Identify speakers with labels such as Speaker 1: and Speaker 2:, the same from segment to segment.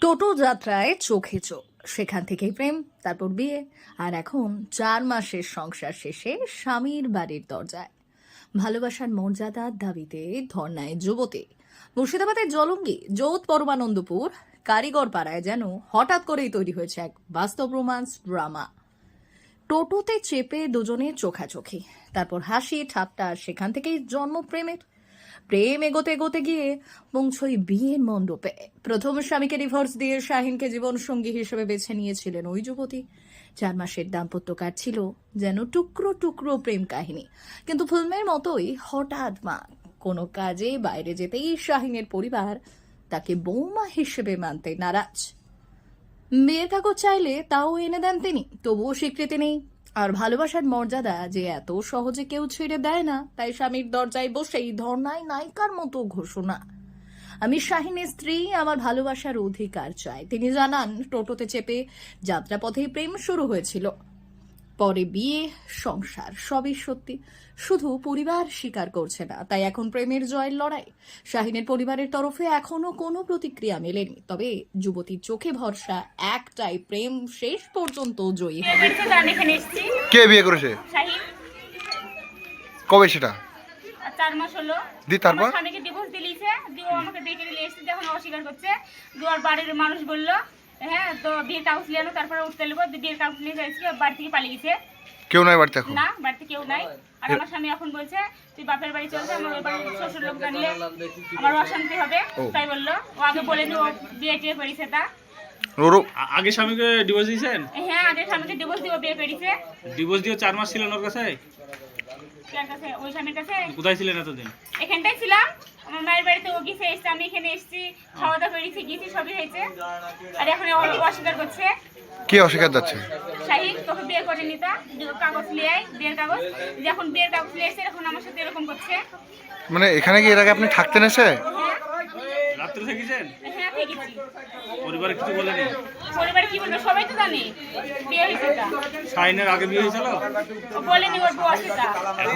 Speaker 1: টোটো যাত্রায় চোখে চোখ, সেখান থেকেই প্রেম, তারপর বিয়ে, আর এখন 4 মাসের সংসার শেষে স্বামীর বাড়ির দরজায়। ভালোবাসার মর্যাদার দাবিতে ধর্নায় যুবতী। মুর্শিদাবাদের জলঙ্গি যৌথ পরমানন্দপুর কারিগর পাড়ায় যেন হঠাৎ করেই তৈরি হয়েছে এক বাস্তব রোমান্স ড্রামা। টোটোতে চেপে দুজনে চোখাচোখি, তারপর হাসি ঠাট্টা, সেখান থেকেই জন্ম প্রেমের। প্রেম এগোতে এগোতে গিয়ে পৌঁছই বিয়ের মণ্ডপে। প্রথম স্বামীকে ডিভোর্স দিয়ে শাহিনকে জীবন সঙ্গী হিসেবে বেছে নিয়েছিলেন ওই যুবতী। 4 মাসের দাম্পত্য কাটছিল যেন টুকরো টুকরো প্রেম কাহিনী। কিন্তু ফিল্মের মতোই হঠাৎ কোনো কাজে বাইরে যেতেই শাহিনের পরিবার তাকে বৌমা হিসেবে মানতে নারাজ। বিয়ের কাগজ চাইলে তাও এনে দেন তিনি, তবুও স্বীকৃতি নেই। আর ভালোবাসার মর্যাদা যে এত সহজে কেউ ছেড়ে দেয় না, তাই স্বামীর দরজায় বসেই ধর্নায় নায়িকার মতো ঘোষণা, আমি শাহিনের স্ত্রী, আমার ভালোবাসার অধিকার চাই। তিনি জানান, টোটোতে চেপে যাত্রাপথেই প্রেম শুরু হয়েছিল, পরে বিয়ে, সংসার, সবই সত্যি, শুধু পরিবার স্বীকার করছে না। তাই এখন প্রেমের জয়ের লড়াই। শাহিনের পরিবারের তরফে এখনো কোনো প্রতিক্রিয়া মেলেনি, তবে যুবতীর চোখে ভরসা একটাই, প্রেম শেষ পর্যন্ত জয়ী হবে।
Speaker 2: কে বিয়ে করেছে?
Speaker 3: শাহিন।
Speaker 2: কবে সেটা?
Speaker 3: 4 মাস হলো।
Speaker 2: দি তারপর
Speaker 3: আমার স্বামীকে ডিভোর্স দিয়েছে, দিয়ে ও আমাকে বিয়ে করে নিয়ে এসেছে, যখন অস্বীকার করছে। দুয়ার বাড়ির মানুষ বললো, হ্যাঁ তো বিয়ের কাগজ নিয়ে আনো, তারপরে উঠতে নেবো। বিয়ের কাগজ নিয়ে গেছে, বাড়ি থেকে পালিয়ে গেছে।
Speaker 2: কেউ নাই বাড়িতে এখন?
Speaker 3: না, বাড়িতে কেউ নাই। আর আমার স্বামী এখন বলছে, তুই বাপের বাড়ি চলছে, আমার ওই বাড়ির শ্বশুর লোক জানলে আমার অশান্তি হবে, তাই বললো। ও আগে বলেনি ও বিয়ে টিয়ে করেছে। তা
Speaker 4: আগে স্বামীকে ডিভোর্স দিয়েছেন?
Speaker 3: হ্যাঁ, আগে স্বামীকে ডিভোর্স দিয়ে ও বিয়ে করেছে।
Speaker 4: ডিভোর্স দিয়ে 4 মাস ছিলেন ওর কাছে?
Speaker 3: কার কাছে? ওই স্বামীর কাছে।
Speaker 4: কোথায় ছিলেন এতদিন?
Speaker 3: এখানটাই ছিলাম, আমার মায়ের বাড়িতে। ও গিয়েছে, এসছে, আমি এখানে এসেছি, খাওয়া দাওয়া করেছি, গিয়েছি, সবই হয়েছে। আর এখন ও অস্বীকার করছে।
Speaker 2: কে অস্বীকার যাচ্ছে?
Speaker 3: শাহিন, তোকে বিয়ে করে নিতা, কাগজ নিয়ে আয়, বিয়ের কাগজ। যখন বিয়ের কাগজ নিয়ে এসে এখন আমার সাথে এরকম করছে।
Speaker 2: মানে এখানে কি এর আগে আপনি থাকতেন এসে?
Speaker 4: রাত্রে থেকেছেন?
Speaker 3: হ্যাঁ, থেকেছি।
Speaker 4: পরিবারে কিছু বলেনি?
Speaker 3: পরিবারে কি বলবে, সবাই তো জানে বিয়ে হয়েছে। তা
Speaker 4: শাহিনের আগে বিয়ে হয়েছিল?
Speaker 3: ও বলেনি ওর বউ আছে।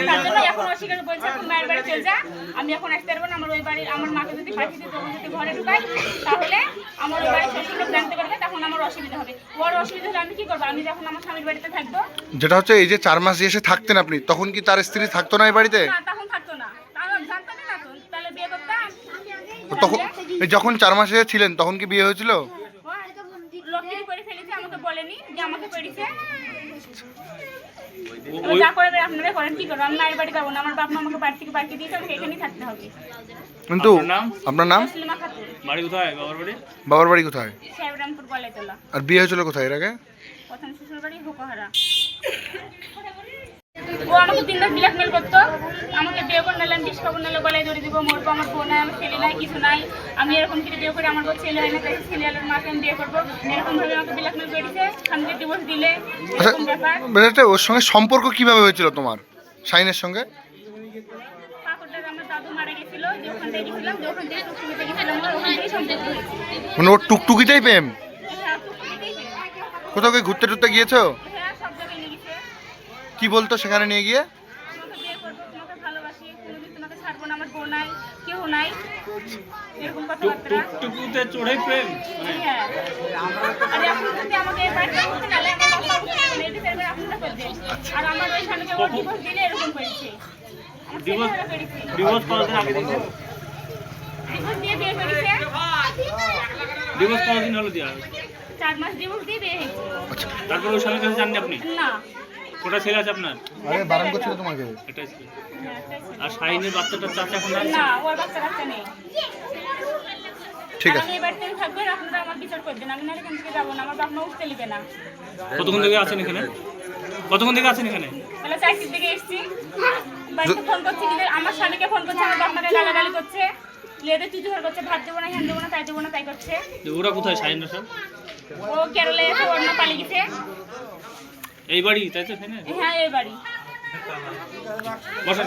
Speaker 3: তার জন্য এখন অস্বীকার বলছে, তুই মায়ের বাড়ি চলে যা, আমি এখন আসতে পারবো না। আমার ওই বাড়ি, আমার মাকে যদি পাঠিয়ে দিতে, তখন যদি ঘরে ঢুকাই, তাহলে আমার ওই বাড়ির শ্বশুর লোক জানতে পারবে, তখন আমার অসুবিধা হবে। ওর অসুবিধা হলে আমি কি করবো? আমি যখন আমার স্বামীর বাড়িতে থাকবো।
Speaker 2: যেটা হচ্ছে, এই যে 4 মাস এসে থাকতেন আপনি, তখন কি তার স্ত্রী থাকতো না এই বাড়িতে?
Speaker 3: না, তখন থাকতো না। তাহলে জানতাম না তো, তাহলে বিয়ে করতাম।
Speaker 2: তখন এই যখন 4 মাসে ছিলেন তখন কি বিয়ে হয়েছিল?
Speaker 3: লক্ষ্মী করে ফেলেছে, আমাকে বলেনি যে আমাকে পেরেছে। যা করবে আপনারা করেন, কি করবো? আমি মায়ের বাড়ি যাবো না, আমার বাপ মা আমাকে বাড়ি থেকে পাঠিয়ে দিয়েছে, আমাকে এখানেই থাকতে হবে।
Speaker 2: কিন্তু আপনার নাম?
Speaker 3: মুসলিমা খাতুন।
Speaker 4: বাড়ি কোথায়? বাবার বাড়ি?
Speaker 2: বাবার বাড়ি কোথায়?
Speaker 3: সাহেবরামপুর গলাইতলা।
Speaker 2: আর বিয়ে হয়েছিল কোথায় এর আগে?
Speaker 3: প্রথম শ্বশুর বাড়ি হুকোহারা। ও আমাকে 3 দিন ব্ল্যাকমেল করতো, আমাকে বিয়ে করে নিলাম, বিষ খাবো, নাহলে গলায় ধরে দিব, মরবো, আমার বোন নাই, আমার ছেলে নাই, কিছু নাই, আমি এরকম করে বিয়ে করে আমার ছেলে হয় না, তাই ছেলে আলোর মাকে আমি বিয়ে করবো, এরকম ভাবে আমাকে ব্ল্যাকমেল করেছে। স্বামীকে ডিভোর্স দিলে এরকম ব্যাপার।
Speaker 2: আচ্ছা, ওর সঙ্গে সম্পর্ক কিভাবে হয়েছিল তোমার শাহিনের সঙ্গে?
Speaker 3: ঠাকুরদার আমার দাদু মারা গেছিল, যে ওখান থেকে গেছিলাম, যে ওখান থেকে টুকটুকিতে গেছিলাম, ওখান থেকেই সম্পর্ক হয়েছে।
Speaker 2: মানে ওর টুকটুকিতেই প্রেম?
Speaker 3: হ্যাঁ, টুকটুকিতেই হয়েছে।
Speaker 2: কোথাও কি ঘুরতে টুরতে গিয়েছো?
Speaker 3: হ্যাঁ, সব জায়গায় নিয়ে গেছে।
Speaker 2: কি বলতো সেখানে নিয়ে গিয়ে?
Speaker 3: তোমাকে বিয়ে করবো, তোমাকে ভালোবাসি, কোনোদিন তোমাকে ছাড়বো না, আমার বউ নাই, কেউ নাই, এরকম কথাবার্তা।
Speaker 4: টুকটুকুতে চড়ে প্রেম?
Speaker 3: হ্যাঁ। আর এখন যদি আমাকে এই বাড়িতে উঠতে গেলে আমার বাবা উঠতে গেলে এটি ফেরবে, আপনারা করবেন। আর আমার ওই স্বামীকে ওর ডিভোর্স দিলে এরকম করেছে। আমার
Speaker 4: ডিভোর্স
Speaker 3: ছেলেরা করেছে।
Speaker 4: ডিভোর্স কতদিন আগে দিয়েছেন?
Speaker 3: ডিভোর্স দিয়ে বিয়ে করেছে।
Speaker 4: ডিভোর্স কতদিন হলো দেওয়া?
Speaker 3: 4 মাস ডিভোর্স দিয়ে বিয়ে হয়েছে।
Speaker 4: তারপর ওই স্বামীর কাছে জাননি আপনি?
Speaker 3: না।
Speaker 4: কোটা ছেলে আছে আপনার?
Speaker 2: আরে বারণ করছিল তোমাকে?
Speaker 4: এটাই ছিল।
Speaker 3: হ্যাঁ, তাই ছিল।
Speaker 4: আর শাহিনের বাচ্চাটার চাচা এখন আছে?
Speaker 3: না, ওর বাচ্চা কাচ্চা নেই।
Speaker 2: ঠিক
Speaker 3: আর
Speaker 2: আছে।
Speaker 3: আমি এই বাড়িতে থাকবো, আপনারা আমার বিচার করবেন, আমি নাহলে এখান থেকে যাবো না, আমার বাপ মা উঠতে নেবে না।
Speaker 4: কতক্ষণ থেকে আছেন এখানে? কতক্ষণ থেকে আছেন এখানে?
Speaker 3: তাহলে 4 দিকে এসেছি, বাড়িতে ফোন করছি, কিন্তু আমার স্বামীকে ফোন করছে, আমার বাপ মাকে গালাগালি করছে, লেদে চুচুহার করছে, ভাত দেবো না, হ্যান দেবো না, তাই দেবো না, তাই করছে।
Speaker 4: ওরা কোথায় শাহিনরা সব?
Speaker 3: ও কেরলে এসে ওর মা পালিয়ে গেছে।
Speaker 4: এই বাড়ি তাই তো? এখানে
Speaker 3: হ্যাঁ, এই বাড়ি।
Speaker 4: বসেন।